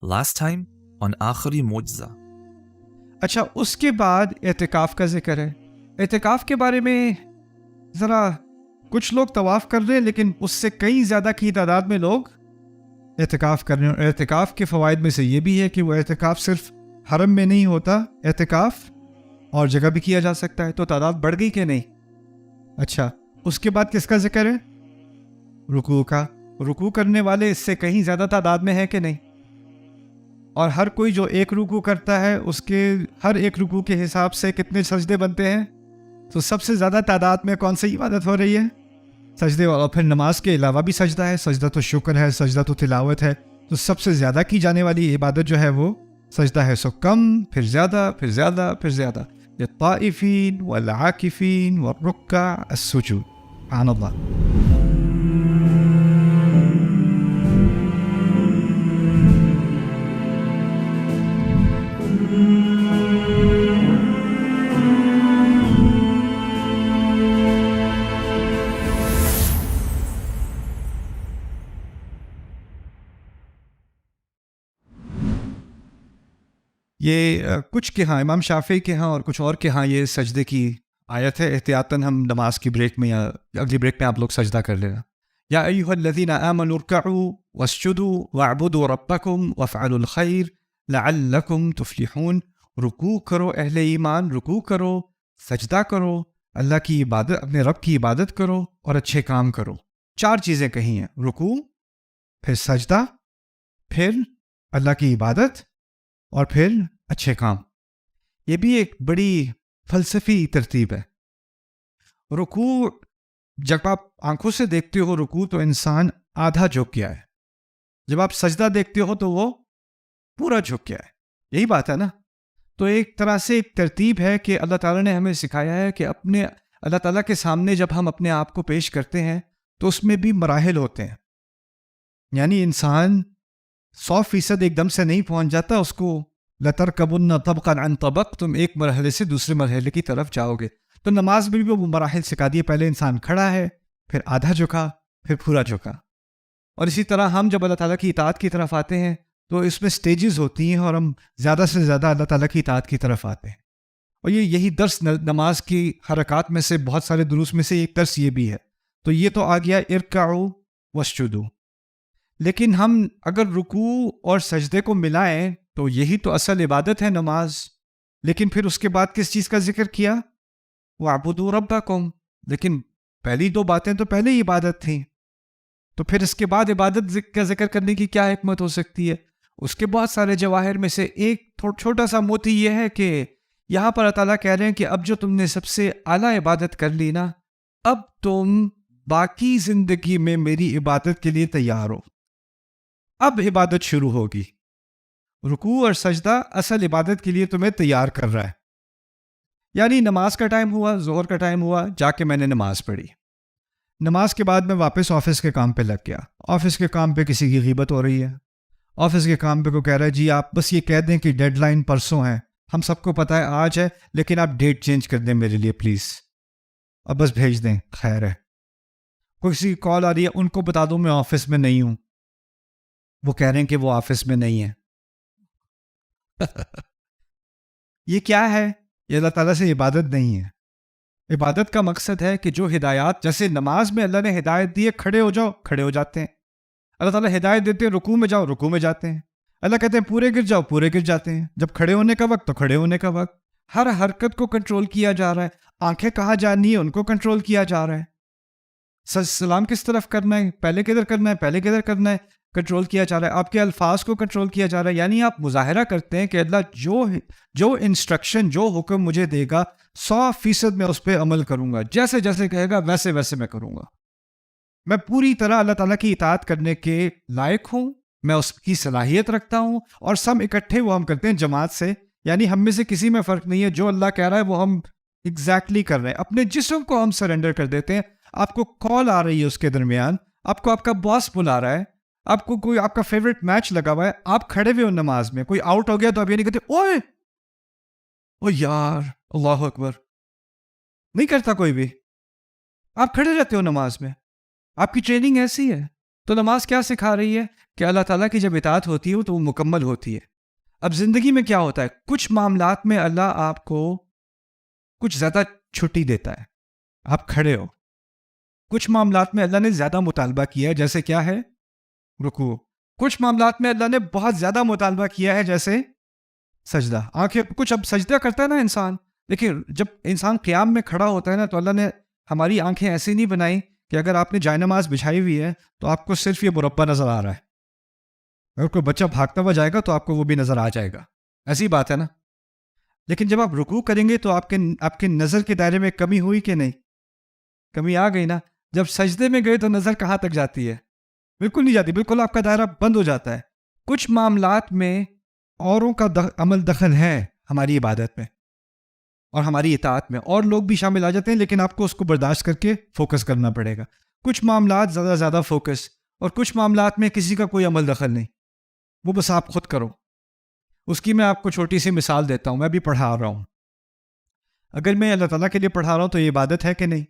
Last time on آخری معجزہ. اچھا، اس کے بعد اعتکاف کا ذکر ہے. اعتکاف کے بارے میں ذرا کچھ لوگ طواف کر رہے ہیں، لیکن اس سے کئی زیادہ کی تعداد میں لوگ اعتکاف کر رہے ہیں. اور اعتکاف کے فوائد میں سے یہ بھی ہے کہ وہ اعتکاف صرف حرم میں نہیں ہوتا، اعتکاف اور جگہ بھی کیا جا سکتا ہے. تو تعداد بڑھ گئی کہ نہیں؟ اچھا، اس کے بعد کس کا ذکر ہے؟ رکوع کا. رکوع کرنے والے اس سے کہیں زیادہ تعداد میں ہے کہ نہیں؟ اور ہر کوئی جو ایک رکوع کرتا ہے، اس کے ہر ایک رکوع کے حساب سے کتنے سجدے بنتے ہیں؟ تو سب سے زیادہ تعداد میں کون سی عبادت ہو رہی ہے؟ سجدے. اور پھر نماز کے علاوہ بھی سجدہ ہے، سجدہ تو شکر ہے، سجدہ تو تلاوت ہے. تو سب سے زیادہ کی جانے والی عبادت جو ہے وہ سجدہ ہے. سو کم، پھر زیادہ، پھر زیادہ، پھر زیادہ. للطائفین والعاکفین والرکع السجود. سبحان اللہ. یہ کچھ کے ہاں، امام شافعی کے ہاں اور کچھ اور کے ہاں یہ سجدے کی آیت ہے. احتیاطاً ہم نماز کی بریک میں یا اگلی بریک میں آپ لوگ سجدہ کر لینا. یا ایھا الذین آمنوا ارکعوا واسجدوا واعبدوا ربکم وافعلوا الخیر لعلکم تفلحون. رکوع کرو اہل ایمان، رکوع کرو، سجدہ کرو، اللہ کی عبادت، اپنے رب کی عبادت کرو اور اچھے کام کرو. 4 چیزیں کہی ہیں: رکوع، پھر سجدہ، پھر اللہ کی عبادت اور پھر اچھے کام. یہ بھی ایک بڑی فلسفی ترتیب ہے. رکوع جب آپ آنکھوں سے دیکھتے ہو رکوع تو انسان آدھا جھک گیا ہے. جب آپ سجدہ دیکھتے ہو تو وہ پورا جھک گیا ہے. یہی بات ہے نا؟ تو ایک طرح سے ایک ترتیب ہے کہ اللہ تعالیٰ نے ہمیں سکھایا ہے کہ اپنے اللہ تعالیٰ کے سامنے جب ہم اپنے آپ کو پیش کرتے ہیں تو اس میں بھی مراحل ہوتے ہیں. یعنی انسان 100% ایک دم سے نہیں پہنچ جاتا. اس کو لَتَرْكَبُنَّ طَبْقًا عَنْ طَبَقٍ، تم ایک مرحلے سے دوسرے مرحلے کی طرف جاؤ گے. تو نماز میں بھی وہ مراحل سکھا دیے. پہلے انسان کھڑا ہے، پھر آدھا جھکا، پھر پورا جھکا. اور اسی طرح ہم جب اللہ تعالیٰ کی اطاعت کی طرف آتے ہیں تو اس میں سٹیجز ہوتی ہیں اور ہم زیادہ سے زیادہ اللہ تعالیٰ کی اطاعت کی طرف آتے ہیں. اور یہی درس نماز کی حرکات میں سے بہت سارے دروس میں سے ایک درس یہ بھی ہے. تو یہ تو آ گیا ارکعوا واسجدوا. لیکن ہم اگر رکوع اور سجدے کو ملائیں تو یہی تو اصل عبادت ہے، نماز. لیکن پھر اس کے بعد کس چیز کا ذکر کیا؟ وَاعْبُدُوا رَبَّكُمْ. لیکن پہلی 2 باتیں تو پہلے ہی عبادت تھیں. تو پھر اس کے بعد عبادت کا ذکر کرنے کی کیا حکمت ہو سکتی ہے؟ اس کے بہت سارے جواہر میں سے ایک چھوٹا سا موتی یہ ہے کہ یہاں پر اللہ تعالیٰ کہہ رہے ہیں کہ اب جو تم نے سب سے اعلیٰ عبادت کر لی نا، اب تم باقی زندگی میں میری عبادت کے لیے تیار ہو. اب عبادت شروع ہوگی. رکوع اور سجدہ اصل عبادت کے لیے تمہیں تیار کر رہا ہے. یعنی نماز کا ٹائم ہوا، ظہر کا ٹائم ہوا، جا کے میں نے نماز پڑھی. نماز کے بعد میں واپس آفس کے کام پہ لگ گیا. آفس کے کام پہ کسی کی غیبت ہو رہی ہے. آفس کے کام پہ کوئی کہہ رہا ہے جی آپ بس یہ کہہ دیں کہ ڈیڈ لائن پرسوں ہے، ہم سب کو پتہ ہے آج ہے، لیکن آپ ڈیٹ چینج کر دیں میرے لیے پلیز، اب بس بھیج دیں، خیر ہے. کوئی کسی کی کال آ رہی ہے، ان کو بتا دوں میں آفس میں نہیں ہوں. وہ کہہ رہے ہیں کہ وہ آفس میں نہیں ہے. یہ کیا ہے؟ یہ اللہ تعالیٰ سے عبادت نہیں ہے. عبادت کا مقصد ہے کہ جو ہدایات، جیسے نماز میں اللہ نے ہدایت دی ہے کھڑے ہو جاؤ، کھڑے ہو جاتے ہیں. اللہ تعالیٰ ہدایت دیتے ہیں رکوع میں جاؤ، رکوع میں جاتے ہیں. اللہ کہتے ہیں پورے گر جاؤ، پورے گر جاتے ہیں. جب کھڑے ہونے کا وقت تو کھڑے ہونے کا وقت. ہر حرکت کو کنٹرول کیا جا رہا ہے. آنکھیں کہاں جانی ہے ان کو کنٹرول کیا جا رہا ہے. سلام کس طرف کرنا ہے، پہلے کدھر کرنا ہے، پہلے کدھر کرنا ہے، کنٹرول کیا جا رہا ہے. آپ کے الفاظ کو کنٹرول کیا جا رہا ہے. یعنی آپ مظاہرہ کرتے ہیں کہ اللہ جو انسٹرکشن، جو حکم مجھے دے گا 100% میں اس پہ عمل کروں گا. جیسے جیسے کہے گا ویسے ویسے میں کروں گا. میں پوری طرح اللہ تعالیٰ کی اطاعت کرنے کے لائق ہوں، میں اس کی صلاحیت رکھتا ہوں. اور سب اکٹھے وہ ہم کرتے ہیں جماعت سے. یعنی ہم میں سے کسی میں فرق نہیں ہے. جو اللہ کہہ رہا ہے وہ ہم ایگزیکٹلی کر رہے ہیں. اپنے جسم کو ہم سرنڈر کر دیتے ہیں. آپ کو کال آ رہی ہے اس کے درمیان، آپ کو آپ کا باس بلا رہا ہے، آپ کو کوئی آپ کا فیوریٹ میچ لگا ہوا ہے، آپ کھڑے ہوئے ہو نماز میں، کوئی آؤٹ ہو گیا تو آپ یہ نہیں کہتے اوئے او یار اللہ اکبر، نہیں کرتا کوئی بھی. آپ کھڑے رہتے ہو نماز میں. آپ کی ٹریننگ ایسی ہے. تو نماز کیا سکھا رہی ہے کہ اللہ تعالیٰ کی جب اطاعت ہوتی ہے تو وہ مکمل ہوتی ہے. اب زندگی میں کیا ہوتا ہے، کچھ معاملات میں اللہ آپ کو کچھ زیادہ چھٹی دیتا ہے، آپ کھڑے ہو. کچھ معاملات میں اللہ نے زیادہ مطالبہ کیا ہے، جیسے کیا ہے، رکوع. کچھ معاملات میں اللہ نے بہت زیادہ مطالبہ کیا ہے، جیسے سجدہ. آنکھیں کچھ اب سجدہ کرتا ہے نا انسان، لیکن جب انسان قیام میں کھڑا ہوتا ہے نا تو اللہ نے ہماری آنکھیں ایسی نہیں بنائی کہ اگر آپ نے جائے نماز بچھائی ہوئی ہے تو آپ کو صرف یہ مربع نظر آ رہا ہے. اگر کوئی بچہ بھاگتا ہوا جائے گا تو آپ کو وہ بھی نظر آ جائے گا، ایسی بات ہے نا. لیکن جب آپ رکوع کریں گے تو آپ کے نظر کے دائرے میں کمی ہوئی کہ نہیں؟ کمی آ گئی نا. جب سجدے میں گئے تو نظر کہاں تک جاتی ہے؟ بالکل نہیں جاتی، بالکل آپ کا دائرہ بند ہو جاتا ہے. کچھ معاملات میں اوروں کا عمل دخل ہے ہماری عبادت میں اور ہماری اطاعت میں، اور لوگ بھی شامل آ جاتے ہیں، لیکن آپ کو اس کو برداشت کر کے فوکس کرنا پڑے گا. کچھ معاملات زیادہ فوکس، اور کچھ معاملات میں کسی کا کوئی عمل دخل نہیں، وہ بس آپ خود کرو. اس کی میں آپ کو چھوٹی سی مثال دیتا ہوں. میں بھی پڑھا رہا ہوں، اگر میں اللہ تعالیٰ کے لیے پڑھا رہا ہوں تو یہ عبادت ہے کہ نہیں؟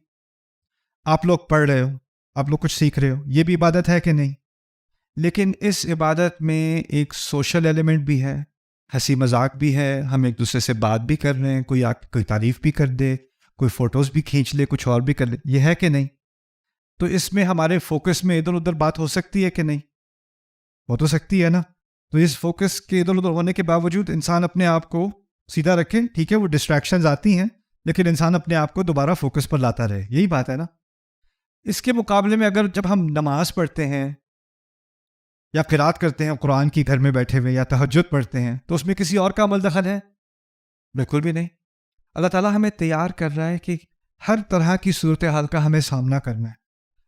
آپ لوگ پڑھ رہے ہو، آپ لوگ کچھ سیکھ رہے ہو، یہ بھی عبادت ہے کہ نہیں؟ لیکن اس عبادت میں ایک سوشل ایلیمنٹ بھی ہے، ہنسی مذاق بھی ہے، ہم ایک دوسرے سے بات بھی کر رہے ہیں، کوئی تعریف بھی کر دے، کوئی فوٹوز بھی کھینچ لے، کچھ اور بھی کر لے، یہ ہے کہ نہیں؟ تو اس میں ہمارے فوکس میں ادھر ادھر بات ہو سکتی ہے کہ نہیں؟ ہو تو سکتی ہے نا. تو اس فوکس کے ادھر ادھر ہونے کے باوجود انسان اپنے آپ کو سیدھا رکھے. ٹھیک ہے وہ ڈسٹریکشنز آتی ہیں، لیکن انسان اپنے آپ کو دوبارہ فوکس پر لاتا رہے. یہی بات ہے نا. اس کے مقابلے میں اگر جب ہم نماز پڑھتے ہیں یا قرات کرتے ہیں قرآن کی گھر میں بیٹھے ہوئے، یا تہجد پڑھتے ہیں، تو اس میں کسی اور کا عمل دخل ہے؟ بالکل بھی نہیں. اللہ تعالیٰ ہمیں تیار کر رہا ہے کہ ہر طرح کی صورتحال کا ہمیں سامنا کرنا ہے.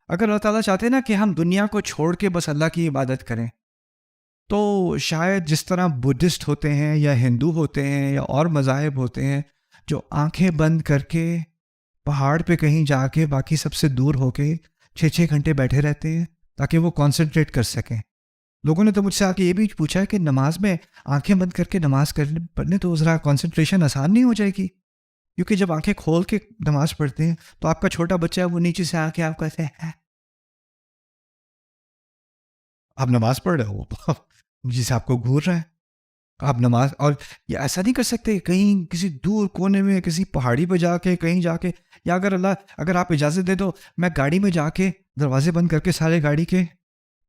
اگر اللہ تعالیٰ چاہتے ہیں نا کہ ہم دنیا کو چھوڑ کے بس اللہ کی عبادت کریں، تو شاید جس طرح بدھسٹ ہوتے ہیں یا ہندو ہوتے ہیں یا اور مذاہب ہوتے ہیں جو آنکھیں بند کر کے پہاڑ پہ کہیں جا کے باقی سب سے دور ہو کے 6 گھنٹے بیٹھے رہتے ہیں تاکہ وہ کانسنٹریٹ کر سکیں. لوگوں نے تو مجھ سے آ کے یہ بھی پوچھا ہے کہ نماز میں آنکھیں بند کر کے نماز پڑھنے تو ذرا کانسنٹریشن آسان نہیں ہو جائے گی؟ کیونکہ جب آنکھیں کھول کے نماز پڑھتے ہیں تو آپ کا چھوٹا بچہ ہے، وہ نیچے سے آ کے آپ کہتے ہیں آپ نماز پڑھ رہے ہو، جسے آپ کو گھور رہا ہے. آپ نماز، اور یہ ایسا نہیں کر سکتے کہیں کسی دور کونے میں کسی پہاڑی پہ جا کے کہیں جا کے، یا اگر آپ اجازت دے دو میں گاڑی میں جا کے دروازے بند کر کے سارے گاڑی کے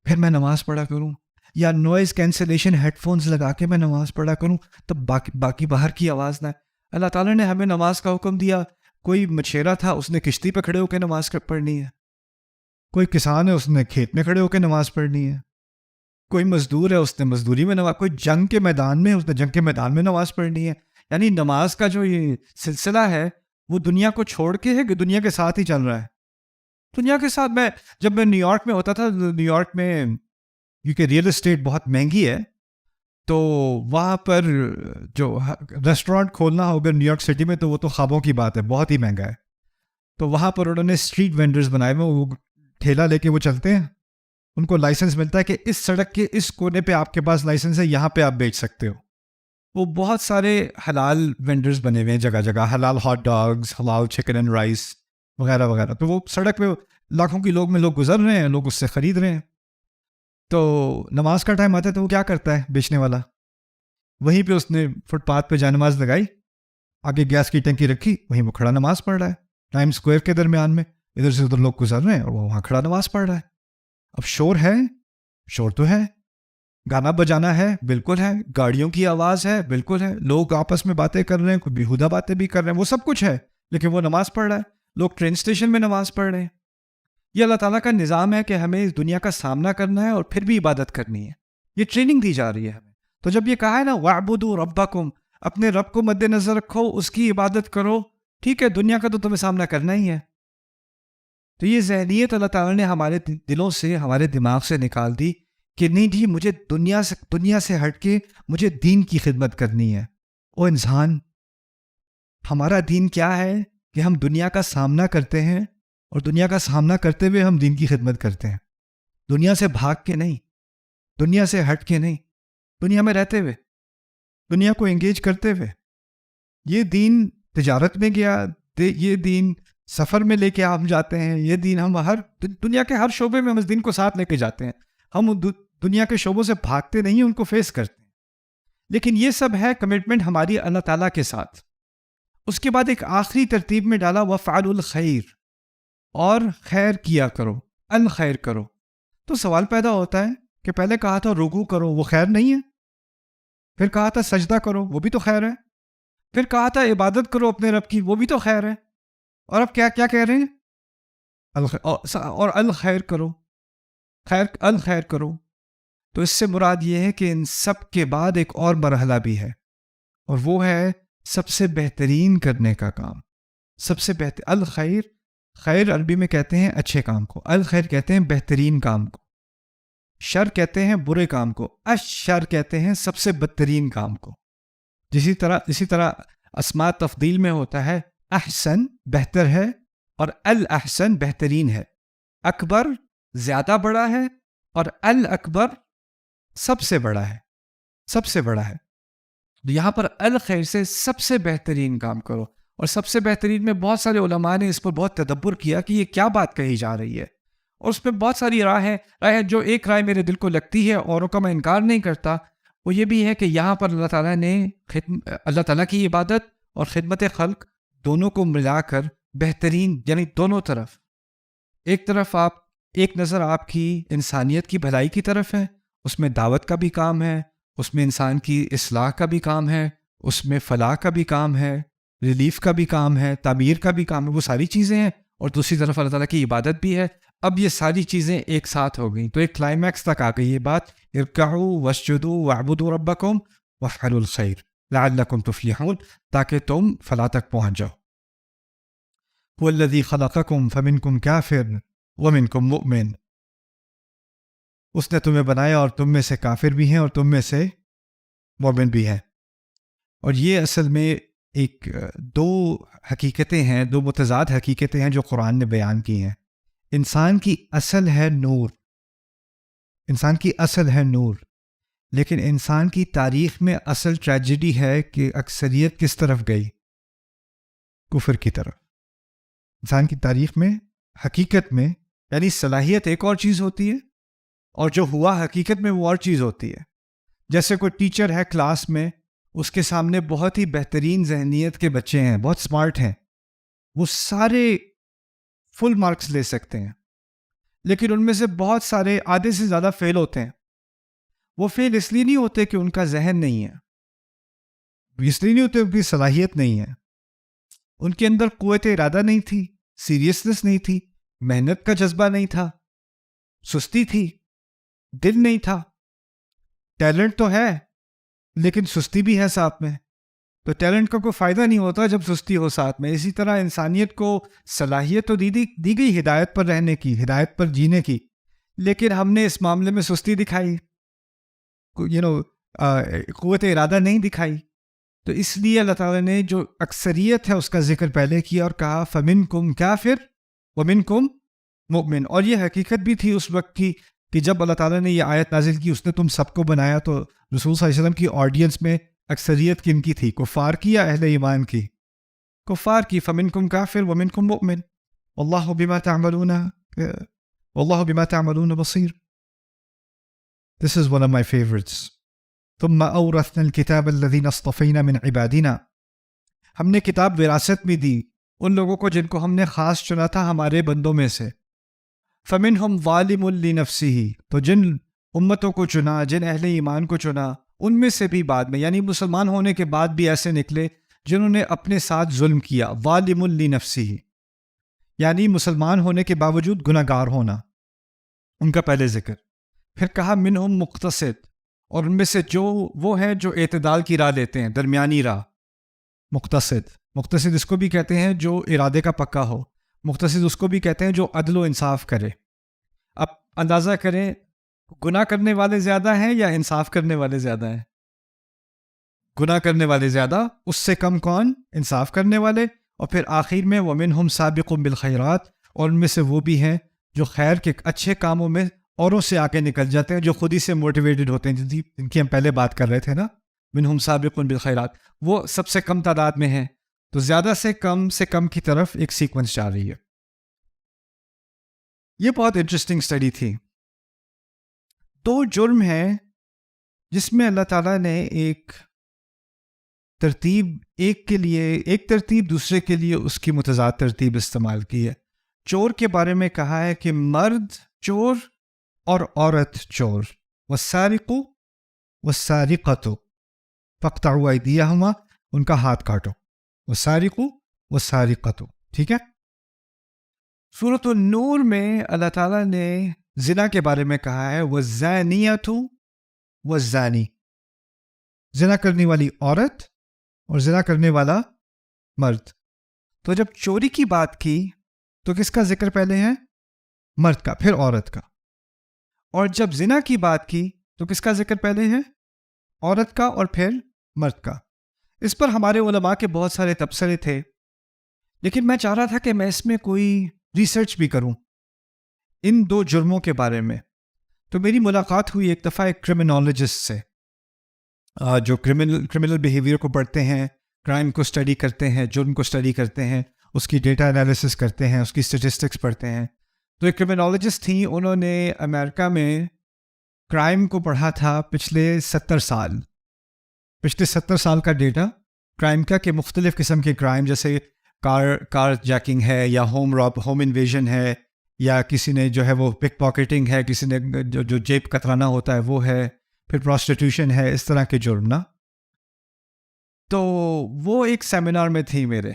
پھر میں نماز پڑھا کروں، یا نوائز کینسلیشن ہیڈ فونز لگا کے میں نماز پڑھا کروں تب باقی باہر کی آواز نہ. اللہ تعالیٰ نے ہمیں نماز کا حکم دیا. کوئی مچھیرا تھا، اس نے کشتی پہ کھڑے ہو کے نماز پڑھنی ہے. کوئی کسان ہے، اس نے کھیت میں کھڑے ہو کے نماز پڑھنی ہے. کوئی مزدور ہے، اس نے مزدوری میں نماز، کوئی جنگ کے میدان میں، اس نے جنگ کے میدان میں نماز پڑھنی ہے. یعنی نماز کا جو یہ سلسلہ ہے وہ دنیا کو چھوڑ کے ہے کہ دنیا کے ساتھ ہی چل رہا ہے. دنیا کے ساتھ جب میں نیو یارک میں ہوتا تھا، نیو یارک میں کیونکہ ریئل اسٹیٹ بہت مہنگی ہے، تو وہاں پر جو ریسٹورانٹ کھولنا ہو اگر نیو یارک سٹی میں تو وہ تو خوابوں کی بات ہے، بہت ہی مہنگا ہے. تو وہاں پر انہوں نے اسٹریٹ وینڈرز بنائے ہوئے، وہ ٹھیلا لے کے وہ چلتے ہیں، ان کو لائسنس ملتا ہے کہ اس سڑک کے اس کونے پہ آپ کے پاس لائسنس ہے، یہاں پہ آپ بیچ سکتے ہو. وہ بہت سارے حلال وینڈرز بنے ہوئے ہیں جگہ جگہ، حلال ہاٹ ڈاگز، حلال چکن اینڈ رائس وغیرہ وغیرہ. تو وہ سڑک پہ لاکھوں کی لوگ گزر رہے ہیں، لوگ اس سے خرید رہے ہیں. تو نماز کا ٹائم آتا ہے تو وہ کیا کرتا ہے بیچنے والا؟ وہیں پہ اس نے فٹ پاتھ پہ جائے نماز لگائی، آگے گیس کی ٹنکی رکھی، وہیں وہ کھڑا نماز پڑھ رہا ہے. ٹائم اسکوائر کے درمیان میں ادھر سے ادھر لوگ گزر رہے ہیں اور وہ وہاں کھڑا نماز پڑھ رہا ہے. اب شور ہے، شور تو ہے، گانا بجانا ہے، بالکل ہے، گاڑیوں کی آواز ہے، بالکل ہے، لوگ آپس میں باتیں کر رہے ہیں، کوئی بیہودہ باتیں بھی کر رہے ہیں، وہ سب کچھ ہے، لیکن وہ نماز پڑھ رہا ہے. لوگ ٹرین اسٹیشن میں نماز پڑھ رہے ہیں. یہ اللہ تعالیٰ کا نظام ہے کہ ہمیں اس دنیا کا سامنا کرنا ہے اور پھر بھی عبادت کرنی ہے. یہ ٹریننگ دی جا رہی ہے ہمیں. تو جب یہ کہا ہے نا وَاعْبُدُوا رَبَّكُمْ، اپنے رب کو مد نظر رکھو، اس کی عبادت کرو، ٹھیک ہے دنیا کا تو تمہیں سامنا کرنا ہی ہے. تو یہ ذہنیت اللہ تعالیٰ نے ہمارے دلوں سے، ہمارے دماغ سے نکال دی کہ نہیں جی مجھے دنیا سے ہٹ کے مجھے دین کی خدمت کرنی ہے. او انسان، ہمارا دین کیا ہے کہ ہم دنیا کا سامنا کرتے ہیں اور دنیا کا سامنا کرتے ہوئے ہم دین کی خدمت کرتے ہیں. دنیا سے بھاگ کے نہیں، دنیا سے ہٹ کے نہیں، دنیا میں رہتے ہوئے، دنیا کو انگیج کرتے ہوئے. یہ دین تجارت میں گیا، یہ دین سفر میں لے کے ہم جاتے ہیں، یہ دین ہم ہر دنیا کے ہر شعبے میں ہم اس دین کو ساتھ لے کے جاتے ہیں. ہم دنیا کے شعبوں سے بھاگتے نہیں، ان کو فیس کرتے ہیں. لیکن یہ سب ہے کمٹمنٹ ہماری اللہ تعالیٰ کے ساتھ. اس کے بعد ایک آخری ترتیب میں ڈالا وَفْعَلُوا الْخَيْرَ، اور خیر کیا کرو، الخیر کرو. تو سوال پیدا ہوتا ہے کہ پہلے کہا تھا رکوع کرو، وہ خیر نہیں ہے؟ پھر کہا تھا سجدہ کرو، وہ بھی تو خیر ہے. پھر کہا تھا عبادت کرو اپنے رب کی، وہ بھی تو خیر ہے. اور اب کیا کہہ رہے ہیں؟ اور الخیر کرو، الخیر کرو. تو اس سے مراد یہ ہے کہ ان سب کے بعد ایک اور مرحلہ بھی ہے، اور وہ ہے سب سے بہترین کرنے کا کام. سب سے بہتر الخیر، خیر عربی میں کہتے ہیں اچھے کام کو، الخیر کہتے ہیں بہترین کام کو، شر کہتے ہیں برے کام کو، الشر کہتے ہیں سب سے بدترین کام کو. اسی طرح اسماء تفضیل میں ہوتا ہے احسن بہتر ہے، اور الاحسن بہترین ہے. اکبر زیادہ بڑا ہے، اور الاکبر سب سے بڑا ہے، سب سے بڑا ہے. یہاں پر الخیر سے سب سے بہترین کام کرو. اور سب سے بہترین میں بہت سارے علماء نے اس پر بہت تدبر کیا کہ یہ کیا بات کہی جا رہی ہے، اور اس پہ بہت ساری رائے جو ایک رائے میرے دل کو لگتی ہے، اوروں کا میں انکار نہیں کرتا. وہ یہ بھی ہے کہ یہاں پر اللہ تعالیٰ نے اللہ تعالیٰ کی عبادت اور خدمت خلق دونوں کو ملا کر بہترین، یعنی دونوں طرف، ایک طرف ایک نظر آپ کی انسانیت کی بھلائی کی طرف ہے، اس میں دعوت کا بھی کام ہے، اس میں انسان کی اصلاح کا بھی کام ہے، اس میں فلاح کا بھی کام ہے، ریلیف کا بھی کام ہے، تعمیر کا بھی کام ہے، وہ ساری چیزیں ہیں. اور دوسری طرف اللہ تعالیٰ کی عبادت بھی ہے. اب یہ ساری چیزیں ایک ساتھ ہو گئیں، تو ایک کلائمیکس تک آ گئی یہ بات. ارکعوا واسجدوا واعبدوا ربکم وافعلوا الخیر لعلکم تفلحون، تاکہ تم فلاح تک پہنچ جاؤ. هو الذی خلقکم فمنکم کافر ومنکم مؤمن، اس نے تمہیں بنایا اور تم میں سے کافر بھی ہیں اور تم میں سے مومن بھی ہیں. اور یہ اصل میں ایک دو حقیقتیں ہیں، دو متضاد حقیقتیں ہیں جو قرآن نے بیان کی ہیں. انسان کی اصل ہے نور، انسان کی اصل ہے نور، لیکن انسان کی تاریخ میں اصل ٹریجڈی ہے کہ اکثریت کس طرف گئی؟ کفر کی طرف. انسان کی تاریخ میں حقیقت میں، یعنی صلاحیت ایک اور چیز ہوتی ہے، اور جو ہوا حقیقت میں وہ اور چیز ہوتی ہے. جیسے کوئی ٹیچر ہے کلاس میں، اس کے سامنے بہت ہی بہترین ذہنیت کے بچے ہیں، بہت سمارٹ ہیں، وہ سارے فل مارکس لے سکتے ہیں، لیکن ان میں سے بہت سارے آدھے سے زیادہ فیل ہوتے ہیں. وہ فیل اس لیے نہیں ہوتے کہ ان کا ذہن نہیں ہے، اس لیے نہیں ہوتے ان کی صلاحیت نہیں ہے، ان کے اندر قوت ارادہ نہیں تھی، سیریسنس نہیں تھی، محنت کا جذبہ نہیں تھا، سستی تھی، دل نہیں تھا. ٹیلنٹ تو ہے لیکن سستی بھی ہے ساتھ میں، تو ٹیلنٹ کا کوئی فائدہ نہیں ہوتا جب سستی ہو ساتھ میں. اسی طرح انسانیت کو صلاحیت تو دی گئی ہدایت پر رہنے کی، ہدایت پر جینے کی، لیکن ہم نے اس معاملے میں سستی دکھائی، قوت ارادہ نہیں دکھائی. تو اس لیے اللہ تعالیٰ نے جو اکثریت ہے اس کا ذکر پہلے کیا اور کہا فَمِنْكُمْ كَافِرٌ وَمِنْكُمْ مُؤْمِنٌ. اور یہ حقیقت بھی تھی اس وقت کی کہ جب اللہ تعالیٰ نے یہ آیت نازل کی، اس نے تم سب کو بنایا، تو رسول صلی اللہ علیہ وسلم کی آڈینس میں اکثریت کن کی تھی؟ کفار کی یا اہل ایمان کی؟ کفار کی. فَمِنْكُمْ كَافِرٌ وَمِنْكُمْ مُؤْمِنٌ وَاللَّهُ بِمَا تَعْمَلُونَ بَصِيرٌ. This is one of my favorites. ثُمَّ أَوْرَثْنَا الْكِتَابَ الَّذِينَ اصْطَفَيْنَا مِنْ عِبَادِنَا. ہم نے کتاب وراثت میں دی ان لوگوں کو جن کو ہم نے خاص چنا تھا ہمارے بندوں میں سے. فَمِنْهُمْ ظَالِمٌ لِنَفْسِهِ. تو جن امتوں کو چنا، جن اہل ایمان کو چنا، ان میں سے بھی بعد میں، یعنی مسلمان ہونے کے بعد بھی ایسے نکلے جنہوں نے اپنے ساتھ ظلم کیا. ظَالِمٌ لِنَفْسِهِ یعنی مسلمان ہونے کے باوجود گناہ گار ہونا، ان کا پہلے ذکر. پھر کہا منہم مقتصد، اور ان میں سے جو وہ ہیں جو اعتدال کی راہ لیتے ہیں، درمیانی راہ. مقتصد اس کو بھی کہتے ہیں جو ارادے کا پکا ہو، مقتصد اس کو بھی کہتے ہیں جو عدل و انصاف کرے. اب اندازہ کریں گناہ کرنے والے زیادہ ہیں یا انصاف کرنے والے زیادہ ہیں؟ گناہ کرنے والے زیادہ، اس سے کم کون؟ انصاف کرنے والے. اور پھر آخر میں وَمِنْهُمْ سَابِقٌ بِالْخَيْرَاتِ، اور ان میں سے وہ بھی ہیں جو خیر کے اچھے کاموں میں اوروں سے آگے نکل جاتے ہیں، جو خود ہی سے موٹیویٹڈ ہوتے ہیں، جن کی ہم پہلے بات کر رہے تھے نا، مِنْهُمْ سَابِقٌ بِالْخَيْرَاتِ. وہ سب سے کم تعداد میں ہیں. تو زیادہ سے کم کی طرف ایک سیکوینس جا رہی ہے. یہ بہت انٹرسٹنگ اسٹڈی تھی. 2 جرم ہیں جس میں اللہ تعالیٰ نے ایک ترتیب دوسرے کے لیے اس کی متضاد ترتیب استعمال کی ہے. چور کے بارے میں کہا ہے کہ مرد چور اور عورت چور. والسارق والسارقۃ فاقطعوا ایدیہما، ان کا ہاتھ کاٹو. والسارق والسارقۃ، ٹھیک ہے. سورۃ النور میں اللہ تعالیٰ نے زنا کے بارے میں کہا ہے والزانیۃ والزانی، زنا کرنے والی عورت اور زنا کرنے والا مرد. تو جب چوری کی بات کی تو کس کا ذکر پہلے ہے؟ مرد کا، پھر عورت کا. اور جب زنا کی بات کی تو کس کا ذکر پہلے ہے؟ عورت کا اور پھر مرد کا. اس پر ہمارے علماء کے بہت سارے تبصرے تھے، لیکن میں چاہ رہا تھا کہ میں اس میں کوئی ریسرچ بھی کروں ان 2 جرموں کے بارے میں. تو میری ملاقات ہوئی ایک دفعہ ایک کرمنالوجسٹ سے، جو کرمنل بیہیویئر کو پڑھتے ہیں، کرائم کو اسٹڈی کرتے ہیں، جرم کو اسٹڈی کرتے ہیں، اس کی ڈیٹا انالیسس کرتے ہیں، اس کی اسٹیٹسٹکس پڑھتے ہیں. تو ایک کرمنالوجسٹ تھیں، انہوں نے امریکہ میں کرائم کو پڑھا تھا پچھلے 70 سال کا ڈیٹا کرائم کا، کہ مختلف قسم کے کرائم جیسے کار جیکنگ ہے، یا ہوم انویژن ہے، یا کسی نے جو ہے وہ پک پاکٹنگ ہے، کسی نے جو جیب کترانا ہوتا ہے وہ ہے، پھر پراسٹیٹیوشن ہے، اس طرح کے جرم نا. تو وہ ایک سیمینار میں تھی میرے،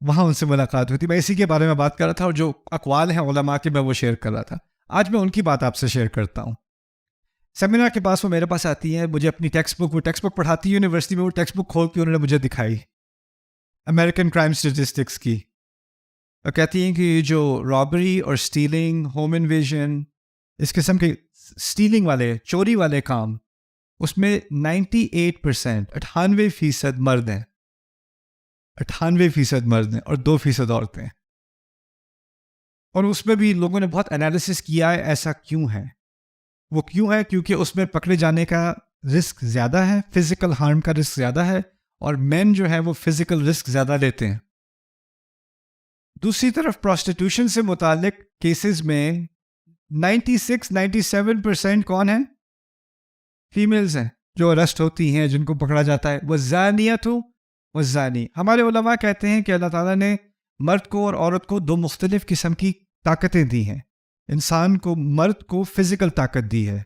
وہاں ان سے ملاقات ہوئی تھی. میں اسی کے بارے میں بات کر رہا تھا، اور جو اقوال ہیں علماء کے میں وہ شیئر کر رہا تھا. آج میں ان کی بات آپ سے شیئر کرتا ہوں. سیمینار کے پاس وہ میرے پاس آتی ہیں، مجھے اپنی ٹیکسٹ بک پڑھاتی ہے یونیورسٹی میں. وہ ٹیکسٹ بک کھول کے انہوں نے مجھے دکھائی امریکن کرائم اسٹیٹسٹکس کی، اور کہتی ہیں کہ جو رابری اور اسٹیلنگ، ہوم انویژن، اس قسم کے اسٹیلنگ والے، چوری والے کام، اس میں 98% مرد ہیں، 98% مرد ہیں اور 2% عورتیں. اور اس میں بھی لوگوں نے بہت انالیسس کیا ہے ایسا کیوں ہے. وہ کیوں ہے؟ کیونکہ اس میں پکڑے جانے کا رسک زیادہ ہے، فزیکل ہارم کا رسک زیادہ ہے، اور مین جو ہے وہ فزیکل رسک زیادہ لیتے ہیں. دوسری طرف پراسٹیٹیوشن سے متعلق کیسز میں 96-97% کون ہیں؟ فیمیلز ہیں جو اریسٹ ہوتی ہیں، جن کو پکڑا جاتا ہے. والزانیۃ والزانی، ہمارے علماء کہتے ہیں کہ اللہ تعالیٰ نے مرد کو اور عورت کو 2 مختلف قسم کی طاقتیں دی ہیں. انسان کو، مرد کو فزیکل طاقت دی ہے،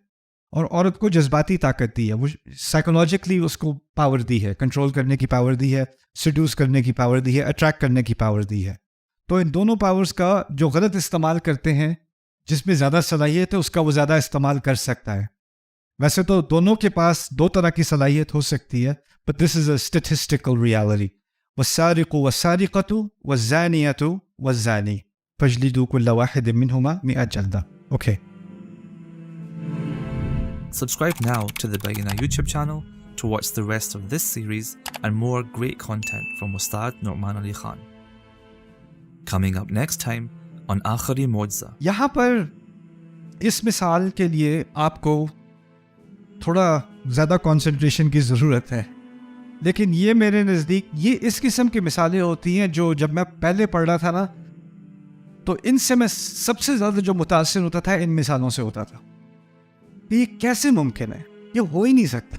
اور عورت کو جذباتی طاقت دی ہے. وہ سائیکولوجیکلی اس کو پاور دی ہے، کنٹرول کرنے کی پاور دی ہے، سیڈیوس کرنے کی پاور دی ہے، اٹریکٹ کرنے کی پاور دی ہے. تو ان دونوں پاورز کا جو غلط استعمال کرتے ہیں، جس میں زیادہ صلاحیت ہے اس کا وہ زیادہ استعمال کر سکتا ہے. ویسے تو دونوں کے پاس 2 طرح کی صلاحیت ہو سکتی ہے، but this is a statistical reality. والسارق والسارقۃ والزانیۃ والزانی فاجلدوا كل واحد منهما 100 جلدة. Okay. Subscribe now to the Bayyinah YouTube channel to watch the rest of this series and more great content from Ustad Nu'man Ali Khan. Coming up next time on Aakhari Mu'jiza. یہاں پر اس مثال کے لیے آپ کو تھوڑا زیادہ concentration کی ضرورت ہے، لیکن یہ میرے نزدیک یہ اس قسم کی مثالیں ہوتی ہیں جو جب میں پہلے پڑھ رہا تھا نا، تو ان سے میں سب سے زیادہ جو متاثر ہوتا تھا ان مثالوں سے ہوتا تھا. یہ کیسے ممکن ہے؟ یہ ہو ہی نہیں سکتا.